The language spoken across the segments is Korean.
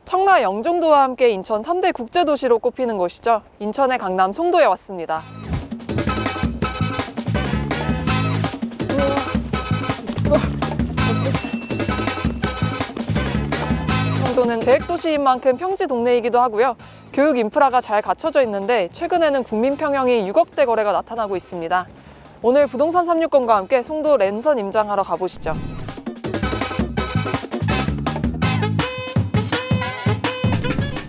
청라 영종도와 함께 인천 3대 국제도시로 꼽히는 곳이죠. 인천의 강남 송도에 왔습니다. 송도는 계획도시인 만큼 평지 동네이기도 하고요. 교육 인프라가 잘 갖춰져 있는데 최근에는 국민 평형이 6억대 거래가 나타나고 있습니다. 오늘 부동산 360과 함께 송도 랜선 임장하러 가보시죠.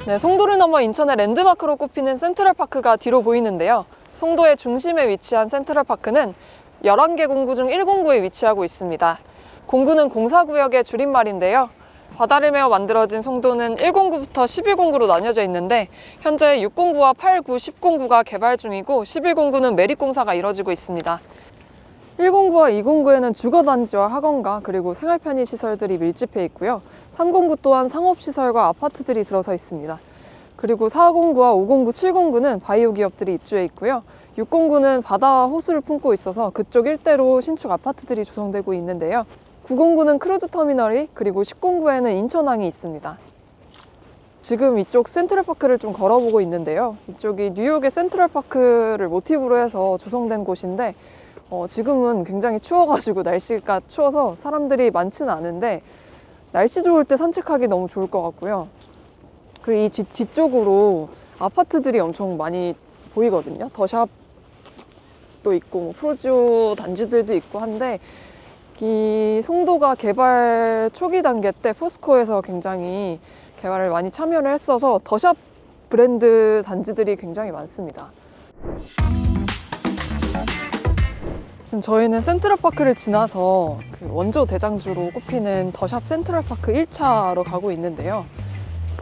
네, 송도를 넘어 인천의 랜드마크로 꼽히는 센트럴파크가 뒤로 보이는데요. 송도의 중심에 위치한 센트럴파크는 11개 공구 중 1공구에 위치하고 있습니다. 공구는 공사구역의 줄임말인데요. 바다를 메워 만들어진 송도는 1공구부터 11공구로 나뉘어져 있는데 현재 6공구와 8구, 10공구가 개발 중이고 11공구는 매립공사가 이뤄지고 있습니다. 1공구와 2공구에는 주거단지와 학원가 그리고 생활편의시설들이 밀집해 있고요. 3공구 또한 상업시설과 아파트들이 들어서 있습니다. 그리고 4공구와 5공구, 7공구는 바이오 기업들이 입주해 있고요. 6공구는 바다와 호수를 품고 있어서 그쪽 일대로 신축 아파트들이 조성되고 있는데요. 9공구는 크루즈터미널이 그리고 10공구에는 인천항이 있습니다. 지금 이쪽 센트럴파크를 좀 걸어보고 있는데요. 이쪽이 뉴욕의 센트럴파크를 모티브로 해서 조성된 곳인데 지금은 굉장히 추워가지고 날씨가 추워서 사람들이 많지는 않은데 날씨 좋을 때 산책하기 너무 좋을 것 같고요. 그리고 이 뒤쪽으로 아파트들이 엄청 많이 보이거든요. 더샵도 있고 프로지오 단지들도 있고 한데 이 송도가 개발 초기 단계 때 포스코에서 굉장히 개발을 많이 참여를 했어서 더샵 브랜드 단지들이 굉장히 많습니다. 지금 저희는 센트럴파크를 지나서 그 원조 대장주로 꼽히는 더샵 센트럴파크 1차로 가고 있는데요.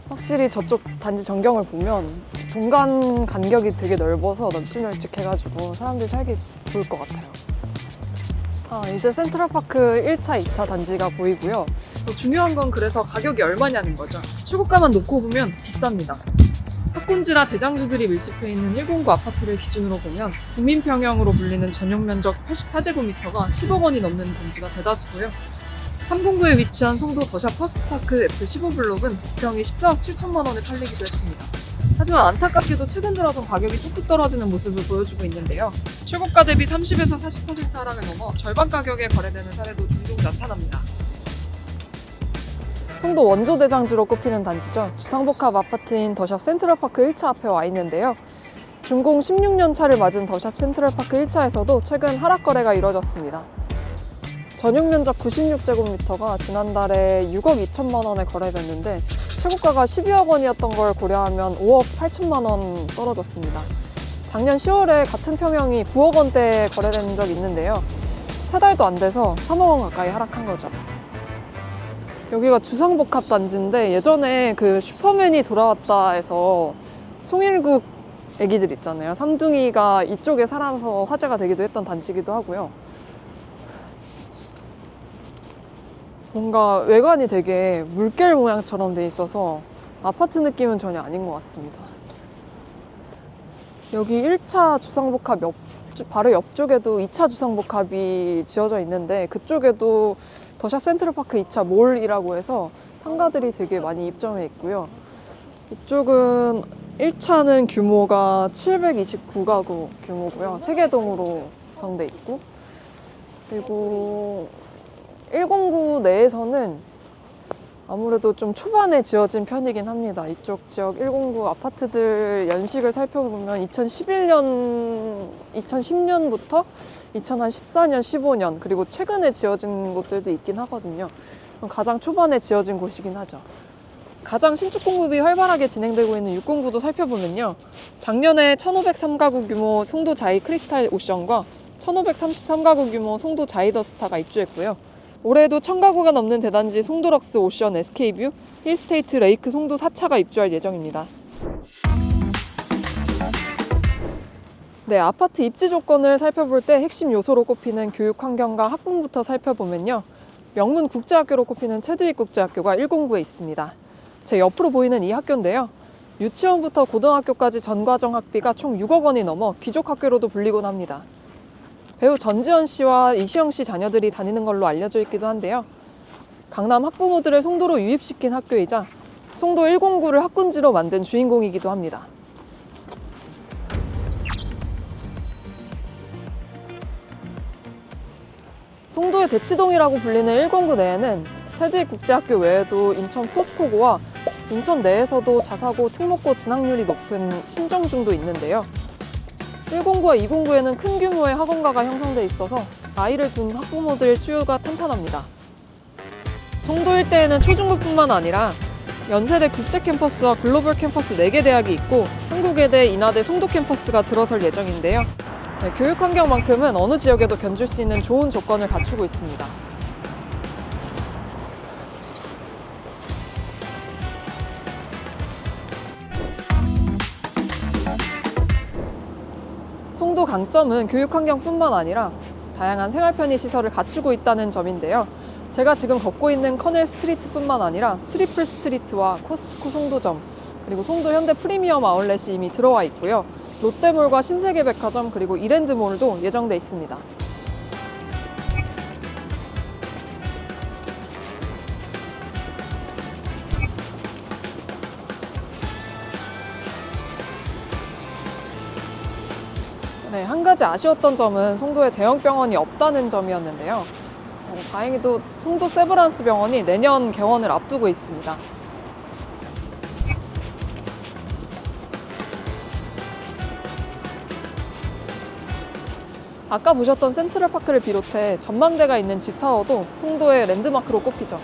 확실히 저쪽 단지 전경을 보면 공간 간격이 되게 넓어서 널찍널찍해가지고 사람들이 살기 좋을 것 같아요. 이제 센트럴파크 1차, 2차 단지가 보이고요. 중요한 건 그래서 가격이 얼마냐는 거죠. 출고가만 놓고 보면 비쌉니다. 학군지라 대장주들이 밀집해 있는 1공구 아파트를 기준으로 보면 국민평형으로 불리는 전용 면적 84제곱미터가 10억 원이 넘는 단지가 대다수고요. 3공구에 위치한 송도 더샵 퍼스트파크 F15블록은 부평이 14억 7천만 원에 팔리기도 했습니다. 하지만 안타깝게도 최근 들어 좀 가격이 뚝뚝 떨어지는 모습을 보여주고 있는데요. 최고가 대비 30에서 40% 하락을 넘어 절반 가격에 거래되는 사례도 종종 나타납니다. 송도 원조 대장주로 꼽히는 단지죠. 주상복합 아파트인 더샵 센트럴파크 1차 앞에 와 있는데요. 준공 16년 차를 맞은 더샵 센트럴파크 1차에서도 최근 하락 거래가 이뤄졌습니다. 전용 면적 96제곱미터가 지난달에 6억 2천만 원에 거래됐는데 최고가가 12억 원이었던 걸 고려하면 5억 8천만 원 떨어졌습니다. 작년 10월에 같은 평형이 9억 원대에 거래된 적이 있는데요. 3달도 안 돼서 3억 원 가까이 하락한 거죠. 여기가 주상복합 단지인데 예전에 그 슈퍼맨이 돌아왔다에서 송일국 애기들 있잖아요. 삼둥이가 이쪽에 살아서 화제가 되기도 했던 단지이기도 하고요. 뭔가 외관이 되게 물결 모양처럼 돼 있어서 아파트 느낌은 전혀 아닌 것 같습니다. 여기 1차 주상복합 바로 옆쪽에도 2차 주상복합이 지어져 있는데 그쪽에도 더샵 센트럴파크 2차 몰이라고 해서 상가들이 되게 많이 입점해 있고요. 이쪽은 1차는 규모가 729가구 규모고요. 3개 동으로 구성돼 있고 그리고 1공구 내에서는 아무래도 좀 초반에 지어진 편이긴 합니다. 이쪽 지역 1공구 아파트들 연식을 살펴보면 2010년부터 2014년, 15년 그리고 최근에 지어진 곳들도 있긴 하거든요. 가장 초반에 지어진 곳이긴 하죠. 가장 신축 공급이 활발하게 진행되고 있는 6공구도 살펴보면요. 작년에 1503가구 규모 송도 자이 크리스탈 오션과 1533가구 규모 송도 자이더스타가 입주했고요. 올해에도 1000가구가 넘는 대단지 송도럭스 오션 SK뷰, 힐스테이트 레이크 송도 4차가 입주할 예정입니다. 네, 아파트 입지 조건을 살펴볼 때 핵심 요소로 꼽히는 교육 환경과 학군부터 살펴보면요. 명문 국제학교로 꼽히는 체드윅 국제학교가 1공구에 있습니다. 제 옆으로 보이는 이 학교인데요. 유치원부터 고등학교까지 전과정 학비가 총 6억 원이 넘어 귀족학교로도 불리곤 합니다. 배우 전지현 씨와 이시영 씨 자녀들이 다니는 걸로 알려져 있기도 한데요. 강남 학부모들을 송도로 유입시킨 학교이자 송도 109를 학군지로 만든 주인공이기도 합니다. 송도의 대치동이라고 불리는 109 내에는 체드익국제학교 외에도 인천 포스코고와 인천 내에서도 자사고, 특목고 진학률이 높은 신정중도 있는데요. 109와 209에는 큰 규모의 학원가가 형성돼 있어서 아이를 둔 학부모들의 수요가 탄탄합니다. 송도 일대에는 초중고뿐만 아니라 연세대 국제 캠퍼스와 글로벌 캠퍼스 4개 대학이 있고 한국외대, 인하대, 송도 캠퍼스가 들어설 예정인데요. 교육 환경만큼은 어느 지역에도 견줄 수 있는 좋은 조건을 갖추고 있습니다. 송도 강점은 교육 환경뿐만 아니라 다양한 생활 편의 시설을 갖추고 있다는 점인데요. 제가 지금 걷고 있는 커넬 스트리트뿐만 아니라 트리플 스트리트와 코스트코 송도점, 그리고 송도 현대 프리미엄 아울렛이 이미 들어와 있고요. 롯데몰과 신세계백화점, 그리고 이랜드몰도 예정돼 있습니다. 네, 한 가지 아쉬웠던 점은 송도에 대형 병원이 없다는 점이었는데요. 다행히도 송도 세브란스 병원이 내년 개원을 앞두고 있습니다. 아까 보셨던 센트럴파크를 비롯해 전망대가 있는 G타워도 송도의 랜드마크로 꼽히죠.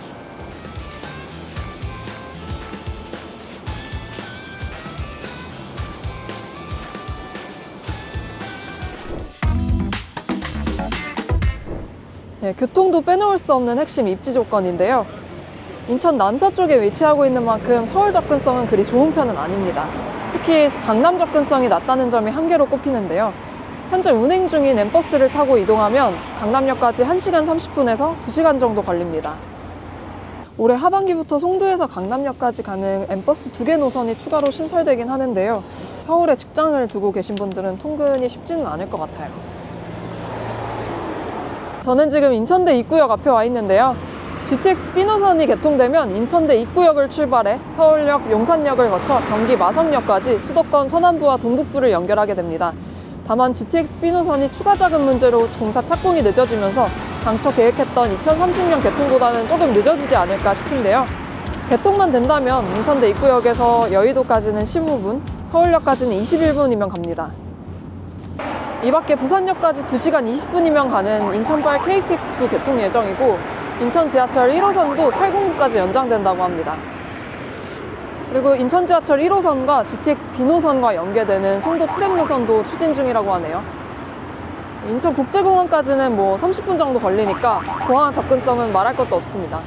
네, 교통도 빼놓을 수 없는 핵심 입지 조건인데요. 인천 남서쪽에 위치하고 있는 만큼 서울 접근성은 그리 좋은 편은 아닙니다. 특히 강남 접근성이 낮다는 점이 한계로 꼽히는데요. 현재 운행 중인 M버스를 타고 이동하면 강남역까지 1시간 30분에서 2시간 정도 걸립니다. 올해 하반기부터 송도에서 강남역까지 가는 M버스 2개 노선이 추가로 신설되긴 하는데요. 서울에 직장을 두고 계신 분들은 통근이 쉽지는 않을 것 같아요. 저는 지금 인천대 입구역 앞에 와 있는데요. GTX B노선이 개통되면 인천대 입구역을 출발해 서울역, 용산역을 거쳐 경기 마성역까지 수도권 서남부와 동북부를 연결하게 됩니다. 다만 GTX B노선이 추가 자금 문제로 공사 착공이 늦어지면서 당초 계획했던 2030년 개통보다는 조금 늦어지지 않을까 싶은데요. 개통만 된다면 인천대 입구역에서 여의도까지는 15분, 서울역까지는 21분이면 갑니다. 이 밖에 부산역까지 2시간 20분이면 가는 인천발 KTX도 개통 예정이고 인천 지하철 1호선도 809까지 연장된다고 합니다. 그리고 인천 지하철 1호선과 GTX B노선과 연계되는 송도 트램 노선도 추진 중이라고 하네요. 인천국제공항까지는 30분 정도 걸리니까 공항 접근성은 말할 것도 없습니다.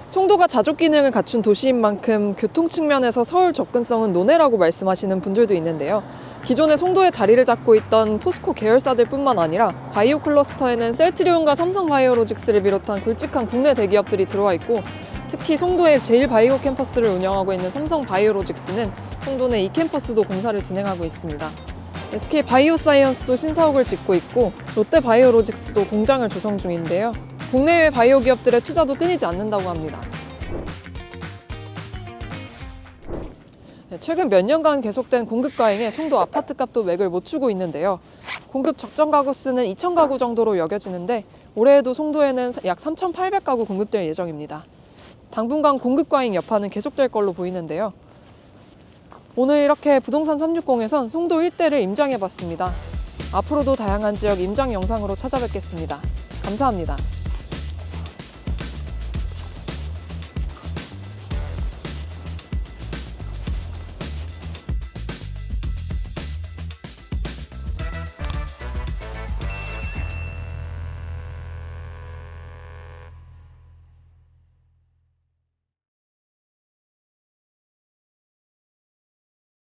송도가 자족 기능을 갖춘 도시인 만큼 교통 측면에서 서울 접근성은 논외라고 말씀하시는 분들도 있는데요. 기존에 송도에 자리를 잡고 있던 포스코 계열사들 뿐만 아니라 바이오 클러스터에는 셀트리온과 삼성바이오로직스를 비롯한 굵직한 국내 대기업들이 들어와 있고, 특히 송도에 제일바이오 캠퍼스를 운영하고 있는 삼성바이오로직스는 송도 내 이 캠퍼스도 공사를 진행하고 있습니다. SK바이오사이언스도 신사옥을 짓고 있고 롯데바이오로직스도 공장을 조성 중인데요. 국내외 바이오 기업들의 투자도 끊이지 않는다고 합니다. 최근 몇 년간 계속된 공급 과잉에 송도 아파트 값도 맥을 못 추고 있는데요. 공급 적정 가구 수는 2,000가구 정도로 여겨지는데 올해에도 송도에는 약 3,800가구 공급될 예정입니다. 당분간 공급 과잉 여파는 계속될 걸로 보이는데요. 오늘 이렇게 부동산 360에선 송도 일대를 임장해봤습니다. 앞으로도 다양한 지역 임장 영상으로 찾아뵙겠습니다. 감사합니다.